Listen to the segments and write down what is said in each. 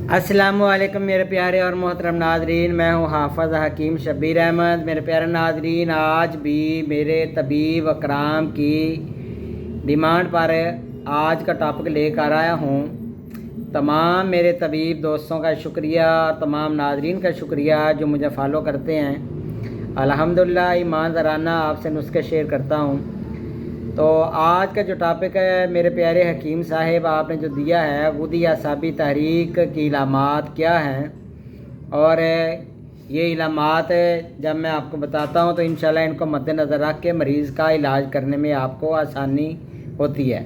अस्सलाम वालेकुम मेरे प्यारे और मोहतरम नाजरीन, मैं हूँ हाफ़िज़ हकीम शब्बीर अहमद। मेरे प्यारे नाजरीन, आज भी मेरे तबीब अकराम की डिमांड पर आज का टॉपिक लेकर आया हूँ। तमाम मेरे तबीब दोस्तों का शुक्रिया और तमाम नाजरीन का शुक्रिया जो मुझे फ़ॉलो करते हैं। अल्हम्दुलिल्लाह ईमान ज़राना आपसे नुस्खे शेयर करता हूँ। तो आज का जो टॉपिक है मेरे प्यारे हकीम साहिब आपने जो दिया है गुदी असाबी तहरीक की इलामात क्या हैं, और ये इलामात जब मैं आपको बताता हूँ तो इंशाल्लाह इनको मद्देनज़र रख के मरीज़ का इलाज करने में आपको आसानी होती है।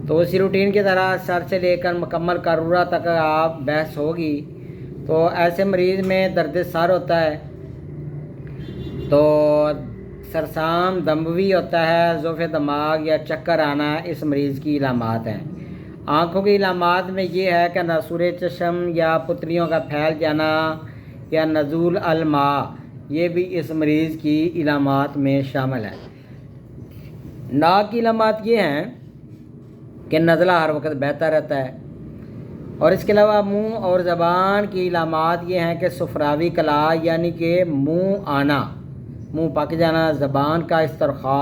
तो उसी रूटीन की तरह सर से लेकर मुकम्मल करूरा तक आप बहस होगी। तो ऐसे मरीज़ में दर्द सर होता है, तो सरसाम दम्बवी होता है, ज़ोफ़े दिमाग या चक्कर आना इस मरीज़ की इलामात हैं। आँखों की इलामात में ये है कि नसूर चश्म या पुतलियों का फैल जाना या नज़ूल अलमा, ये भी इस मरीज़ की इलामात में शामिल है। नाक की इलामात ये हैं कि नज़ला हर वक्त बहता रहता है, और इसके अलावा मुंह और ज़बान की इलामात ये हैं कि सुफरावी कला यानी कि मुंह आना, मुंह पक जाना, ज़बान का इस्तरखा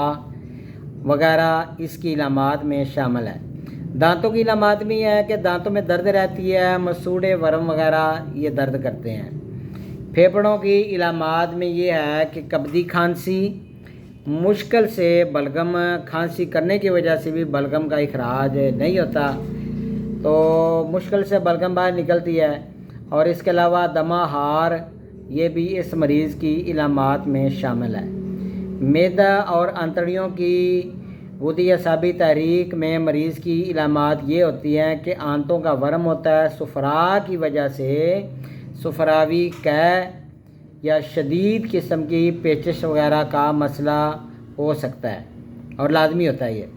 वगैरह इसकी इलामात में शामिल है। दांतों की इलामात भी है कि दांतों में दर्द रहती है, मसूड़े वर्म वगैरह ये दर्द करते हैं। फेफड़ों की इलामात में ये है कि कब्दी खांसी, मुश्किल से बलगम, खांसी करने की वजह से भी बलगम का इखराज नहीं होता, तो मुश्किल से बलगम बाहर निकलती है। और इसके अलावा दमा हार ये भी इस मरीज़ की इलामात में शामिल है। मैदा और अंतड़ियों की गुदी असाबी तहरीक में मरीज़ की इलामात ये होती हैं कि आंतों का वर्म होता है, सुफरा की वजह से सुफरावी कै या शदीद किस्म की पेचिश वगैरह का मसला हो सकता है और लाजमी होता है ये।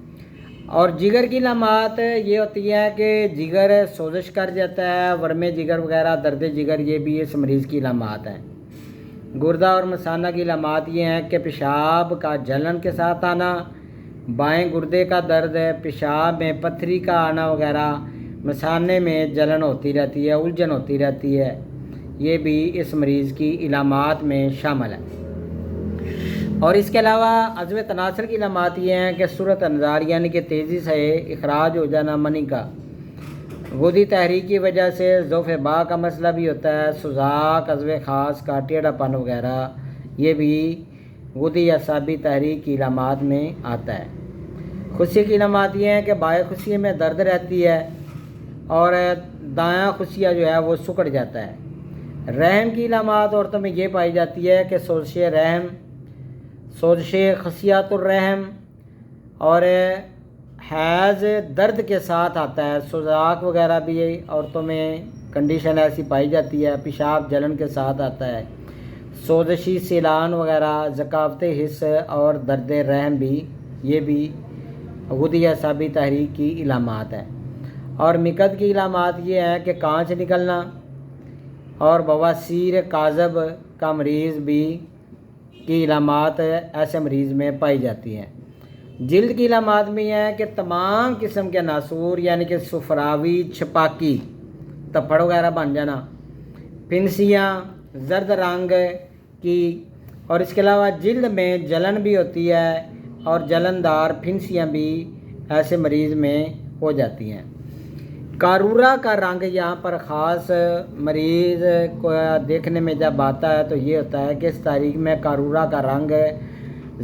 और जिगर की इलामात ये होती है कि जिगर सोजिश कर जाता है, वर्मे जिगर वगैरह, दर्द जिगर, ये भी इस मरीज़ की इलामात हैं। गुर्दा और मसाना की इलामात ये हैं कि पेशाब का जलन के साथ आना, बाएं गुर्दे का दर्द, पेशाब में पत्थरी का आना वगैरह, मसाने में जलन होती रहती है, उलझन होती रहती है, ये भी इस मरीज़ की इलामात में शामिल है। और इसके अलावा अज़्व तनासर की इलामात ये हैं कि सूरत अंजार यानी कि तेज़ी से इखराज हो जाना मनी का, गुदी तहरीक की वजह से ज़ोफ़े बा का मसला भी होता है, सुजाक, अज़्व ख़ास का टेढ़ापन वगैरह, ये भी गुदी असाबी तहरीक की इलामात में आता है। खुशी की इलामात ये हैं कि बाएं खुशी में दर्द रहती है और दायां खुशिया जो है वो सुकड़ जाता है। रहम की इलामात औरतों में ये पाई जाती है कि सोज़श रहम, सोज़श खसियातुर रहम, और हैज़ दर्द के साथ आता है। सुजाक वगैरह भी औरतों में कंडीशन ऐसी पाई जाती है, पेशाब जलन के साथ आता है। सोज़शी सीलान वगैरह, ज़कावत हिस्स और दर्द रहम भी, ये भी गुदी असाबी तहरीक की इलामात है। और मिकद की इलामात ये है कि कांच निकलना और बवासीर काज़ब का मरीज़ भी की इलामात ऐसे मरीज़ में पाई जाती हैं। जिल्द की इलामात में यह है कि तमाम किस्म के नासूर यानी कि सुफरावी, छपाकी, तफड़ वगैरह बन जाना, फिनसियाँ जर्द रंग की, और इसके अलावा जिल्द में जलन भी होती है और जलनदार फिनसियाँ भी ऐसे मरीज़ में हो जाती हैं। कारूरा का रंग यहाँ पर ख़ास मरीज़ को देखने में जब आता है तो ये होता है कि इस तारीख में कारूरा का रंग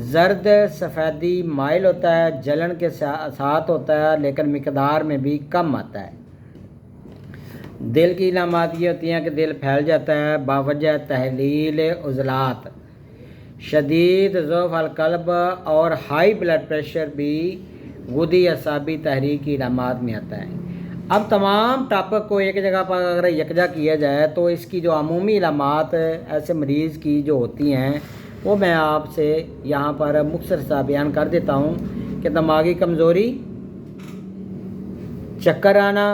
जर्द सफ़ेदी माइल होता है, जलन के साथ होता है, लेकिन मिकदार में भी कम आता है। दिल की इलामात ये होती हैं कि दिल फैल जाता है बावजह तहलील उज़लात, शदीद ज़ौफ़ अल क़ल्ब और हाई ब्लड प्रेशर भी गुदी असाबी तहरीक की इलामात में आता है। अब तमाम टॉपिक को एक जगह पर अगर यकजा किया जाए तो इसकी जो अमूमी इलामात ऐसे मरीज़ की जो होती हैं वो मैं आपसे यहाँ पर मुख्तसर सा बयान कर देता हूँ कि दिमागी कमज़ोरी, चक्कर आना,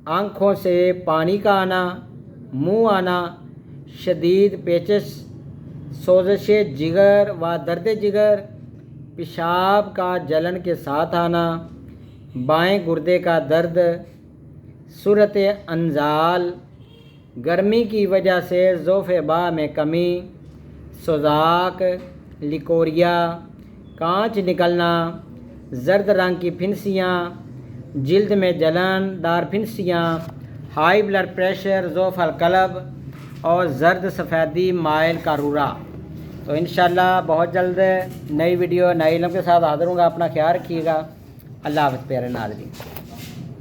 आँखों से पानी का आना, मुंह आना, शदीद पेचिश, सोज़श जिगर व दर्द जिगर, पेशाब का जलन के साथ आना, बाएं गुर्दे का दर्द, صورت انزال، گرمی کی وجہ سے ضعف باہ میں کمی، سوزاک، لیکوریا، کانچ نکلنا، زرد رنگ کی پھنسیاں، جلد میں جلن دار پھنسیاں، ہائی بلڈ پریشر، ضعف القلب اور زرد سفیدی مائل قارورہ۔ تو انشاءاللہ بہت جلد نئی ویڈیو نئے علم کے ساتھ حاضر ہوں گا۔ اپنا خیال رکھیے گا۔ اللہ حافظ پیارے ناظرین۔